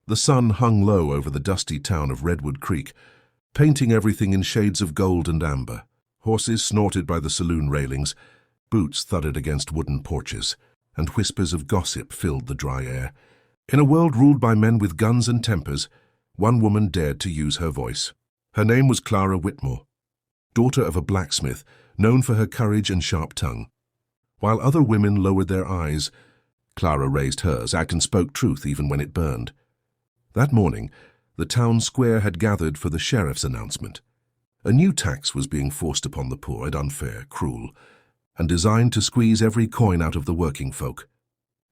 The sun hung low over the dusty town of Redwood Creek, painting everything in shades of gold and amber. Horses snorted by the saloon railings, boots thudded against wooden porches, and whispers of gossip filled the dry air. In a world ruled by men with guns and tempers, one woman dared to use her voice. Her name was Clara Whitmore, daughter of a blacksmith, known for her courage and sharp tongue. While other women lowered their eyes, Clara raised hers, and spoke truth even when it burned. That morning, the town square had gathered for the sheriff's announcement. A new tax was being forced upon the poor, and unfair, cruel, and designed to squeeze every coin out of the working folk.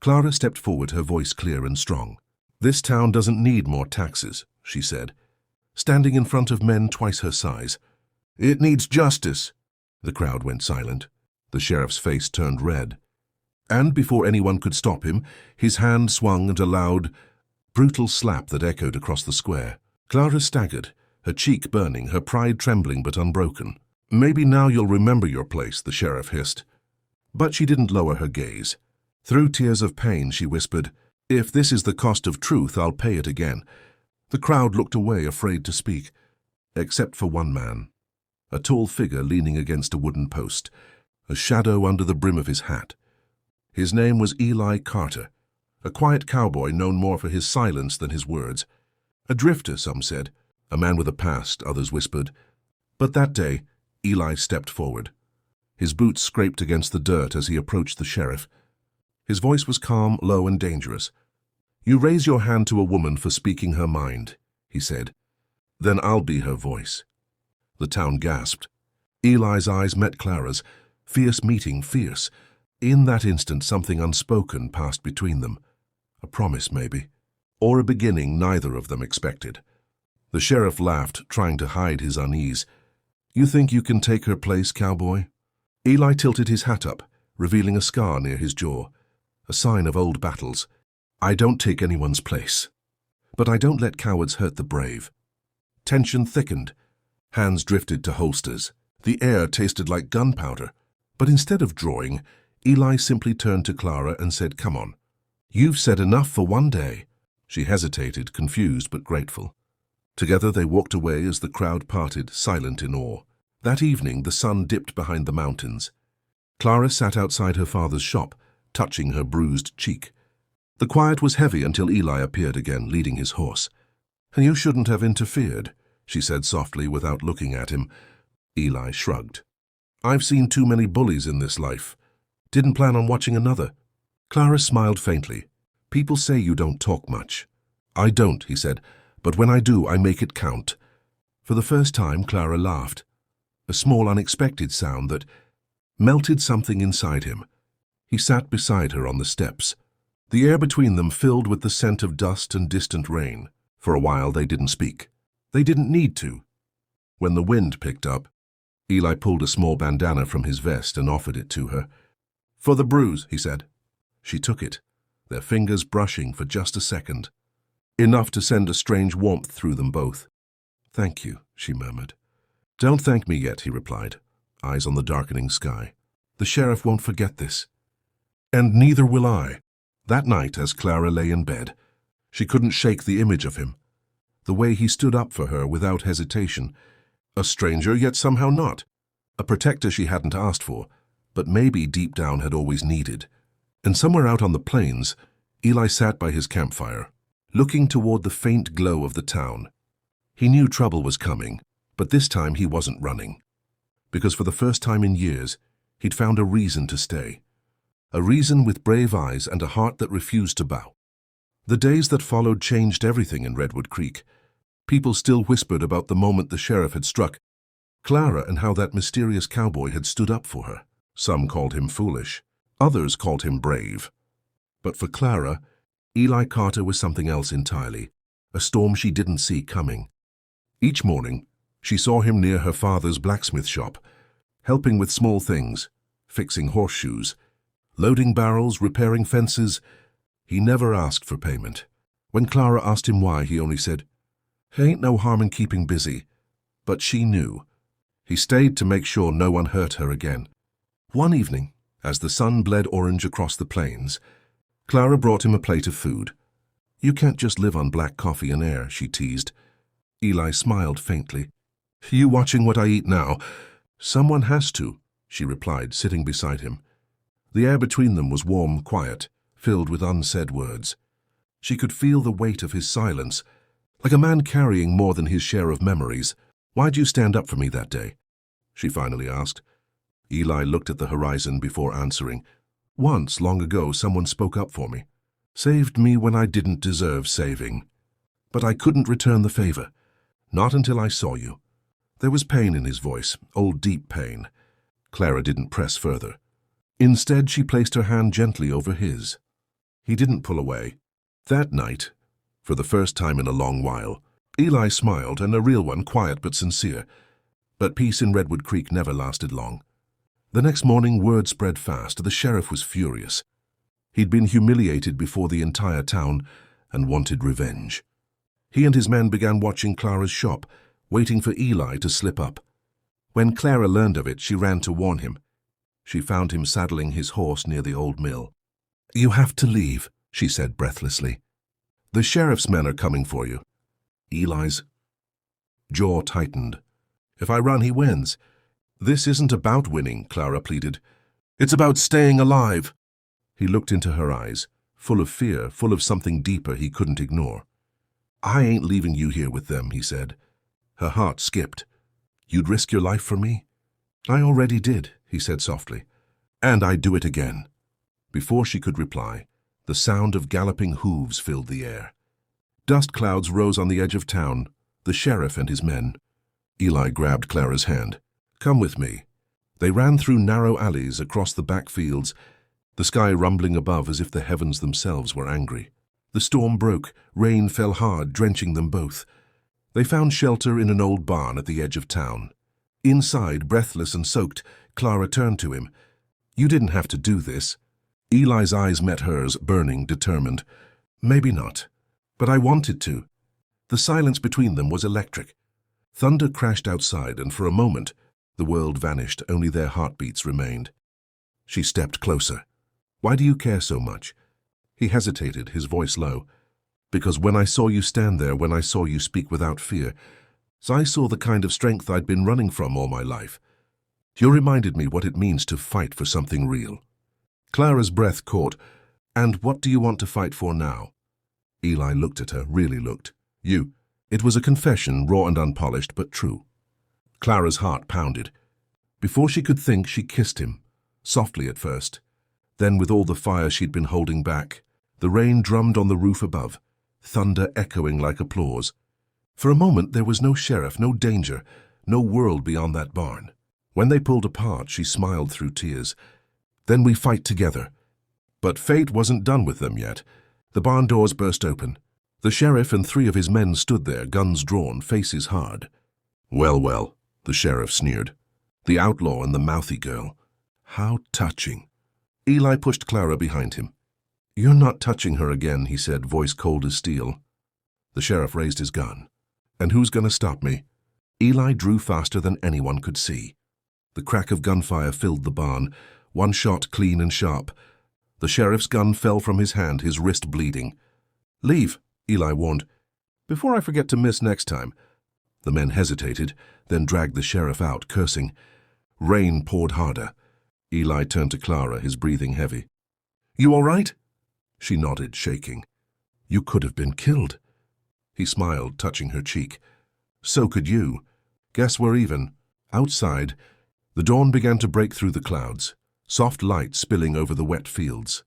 Clara stepped forward, her voice clear and strong. "This town doesn't need more taxes," she said, standing in front of men twice her size. "It needs justice." The crowd went silent. The sheriff's face turned red. And before anyone could stop him, his hand swung at a loud, brutal slap that echoed across the square. Clara staggered, her cheek burning, her pride trembling but unbroken. "Maybe now you'll remember your place," the sheriff hissed. But she didn't lower her gaze. Through tears of pain, she whispered, "If this is the cost of truth, I'll pay it again." The crowd looked away, afraid to speak, except for one man, a tall figure leaning against a wooden post, a shadow under the brim of his hat. His name was Eli Carter, a quiet cowboy known more for his silence than his words. A drifter, some said, a man with a past, others whispered. But that day, Eli stepped forward. His boots scraped against the dirt as he approached the sheriff. His voice was calm, low, and dangerous. "You raise your hand to a woman for speaking her mind," he said. "Then I'll be her voice." The town gasped. Eli's eyes met Clara's, fierce meeting fierce. In that instant, something unspoken passed between them. A promise, maybe, or a beginning neither of them expected. The sheriff laughed, trying to hide his unease. "You think you can take her place, cowboy?" Eli tilted his hat up, revealing a scar near his jaw, a sign of old battles. "I don't take anyone's place, but I don't let cowards hurt the brave." Tension thickened. Hands drifted to holsters. The air tasted like gunpowder. But instead of drawing, Eli simply turned to Clara and said, "Come on. You've said enough for one day." She hesitated, confused but grateful. Together they walked away as the crowd parted, silent in awe. That evening the sun dipped behind the mountains. Clara sat outside her father's shop, touching her bruised cheek. The quiet was heavy until Eli appeared again, leading his horse. "You shouldn't have interfered," she said softly without looking at him. Eli shrugged. "I've seen too many bullies in this life. Didn't plan on watching another." Clara smiled faintly. "People say you don't talk much." "I don't," he said, "but when I do, I make it count." For the first time, Clara laughed. A small, unexpected sound that melted something inside him. He sat beside her on the steps. The air between them filled with the scent of dust and distant rain. For a while they didn't speak. They didn't need to. When the wind picked up, Eli pulled a small bandana from his vest and offered it to her. "For the bruise," he said. She took it, their fingers brushing for just a second, enough to send a strange warmth through them both. "Thank you," she murmured. "Don't thank me yet," he replied, eyes on the darkening sky. "The sheriff won't forget this. And neither will I." That night, as Clara lay in bed, she couldn't shake the image of him. The way he stood up for her without hesitation. A stranger, yet somehow not. A protector she hadn't asked for, but maybe deep down had always needed. And somewhere out on the plains, Eli sat by his campfire, looking toward the faint glow of the town. He knew trouble was coming, but this time he wasn't running. Because for the first time in years, he'd found a reason to stay. A reason with brave eyes and a heart that refused to bow. The days that followed changed everything in Redwood Creek. People still whispered about the moment the sheriff had struck Clara and how that mysterious cowboy had stood up for her. Some called him foolish. Others called him brave. But for Clara, Eli Carter was something else entirely, a storm she didn't see coming. Each morning, she saw him near her father's blacksmith shop, helping with small things, fixing horseshoes, loading barrels, repairing fences. He never asked for payment. When Clara asked him why, he only said, "Ain't no harm in keeping busy." But she knew. He stayed to make sure no one hurt her again. One evening, as the sun bled orange across the plains, Clara brought him a plate of food. You can't just live on black coffee and air, she teased. Eli smiled faintly. You watching what I eat now? Someone has to, she replied, sitting beside him. The air between them was warm, quiet, filled with unsaid words. She could feel the weight of his silence, like a man carrying more than his share of memories. Why'd you stand up for me that day? She finally asked. Eli looked at the horizon before answering. Once, long ago, someone spoke up for me. Saved me when I didn't deserve saving. But I couldn't return the favor. Not until I saw you. There was pain in his voice, old deep pain. Clara didn't press further. Instead, she placed her hand gently over his. He didn't pull away. That night, for the first time in a long while, Eli smiled, and a real one, quiet but sincere. But peace in Redwood Creek never lasted long. The next morning, word spread fast. The sheriff was furious. He'd been humiliated before the entire town and wanted revenge. He and his men began watching Clara's shop, waiting for Eli to slip up. When Clara learned of it, she ran to warn him. She found him saddling his horse near the old mill. You have to leave, she said breathlessly. The sheriff's men are coming for you. Eli's jaw tightened. If I run, he wins. This isn't about winning, Clara pleaded. It's about staying alive. He looked into her eyes, full of fear, full of something deeper he couldn't ignore. I ain't leaving you here with them, he said. Her heart skipped. You'd risk your life for me? I already did, he said softly. And I'd do it again. Before she could reply, the sound of galloping hooves filled the air. Dust clouds rose on the edge of town, the sheriff and his men. Eli grabbed Clara's hand. Come with me. They ran through narrow alleys across the back fields, the sky rumbling above as if the heavens themselves were angry. The storm broke, rain fell hard, drenching them both. They found shelter in an old barn at the edge of town. Inside, breathless and soaked, Clara turned to him. You didn't have to do this. Eli's eyes met hers, burning, determined. Maybe not, but I wanted to. The silence between them was electric. Thunder crashed outside, and for a moment, the world vanished, only their heartbeats remained. She stepped closer. Why do you care so much? He hesitated, his voice low. Because when I saw you stand there, when I saw you speak without fear, I saw the kind of strength I'd been running from all my life. You reminded me what it means to fight for something real. Clara's breath caught. And what do you want to fight for now? Eli looked at her, really looked. You. It was a confession, raw and unpolished, but true. Clara's heart pounded. Before she could think, she kissed him, softly at first. Then, with all the fire she'd been holding back, the rain drummed on the roof above, thunder echoing like applause. For a moment, there was no sheriff, no danger, no world beyond that barn. When they pulled apart, she smiled through tears. Then we fight together. But fate wasn't done with them yet. The barn doors burst open. The sheriff and 3 of his men stood there, guns drawn, faces hard. Well, well, the sheriff sneered. The outlaw and the mouthy girl. How touching. Eli pushed Clara behind him. You're not touching her again, he said, voice cold as steel. The sheriff raised his gun. And who's going to stop me? Eli drew faster than anyone could see. The crack of gunfire filled the barn, one shot clean and sharp. The sheriff's gun fell from his hand, his wrist bleeding. Leave, Eli warned. Before I forget to miss next time. The men hesitated, then dragged the sheriff out, cursing. Rain poured harder. Eli turned to Clara, his breathing heavy. You all right? She nodded, shaking. You could have been killed. He smiled, touching her cheek. So could you. Guess we're even. Outside, the dawn began to break through the clouds, soft light spilling over the wet fields.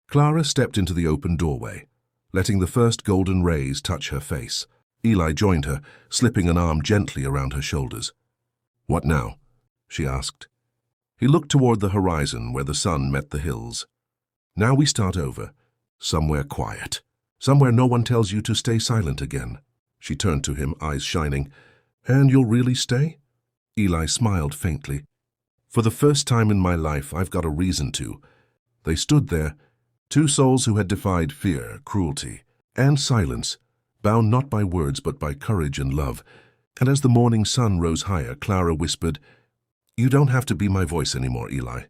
Clara stepped into the open doorway, letting the first golden rays touch her face. Eli joined her, slipping an arm gently around her shoulders. What now? She asked. He looked toward the horizon where the sun met the hills. Now we start over, somewhere quiet, somewhere no one tells you to stay silent again. She turned to him, eyes shining. And you'll really stay? Eli smiled faintly. For the first time in my life, I've got a reason to. They stood there, 2 souls who had defied fear, cruelty, and silence, bound not by words but by courage and love. And as the morning sun rose higher, Clara whispered, You don't have to be my voice anymore, Eli.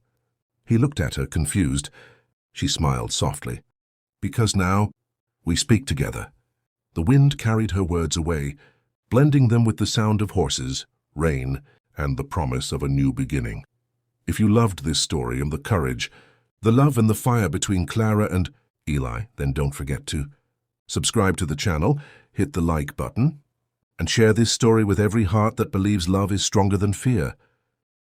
He looked at her, confused. She smiled softly. Because now, We speak together. The wind carried her words away, blending them with the sound of horses, rain, and the promise of a new beginning. If you loved this story and the courage, the love and the fire between Clara and Eli, then don't forget to subscribe to the channel, hit the like button, and share this story with every heart that believes love is stronger than fear.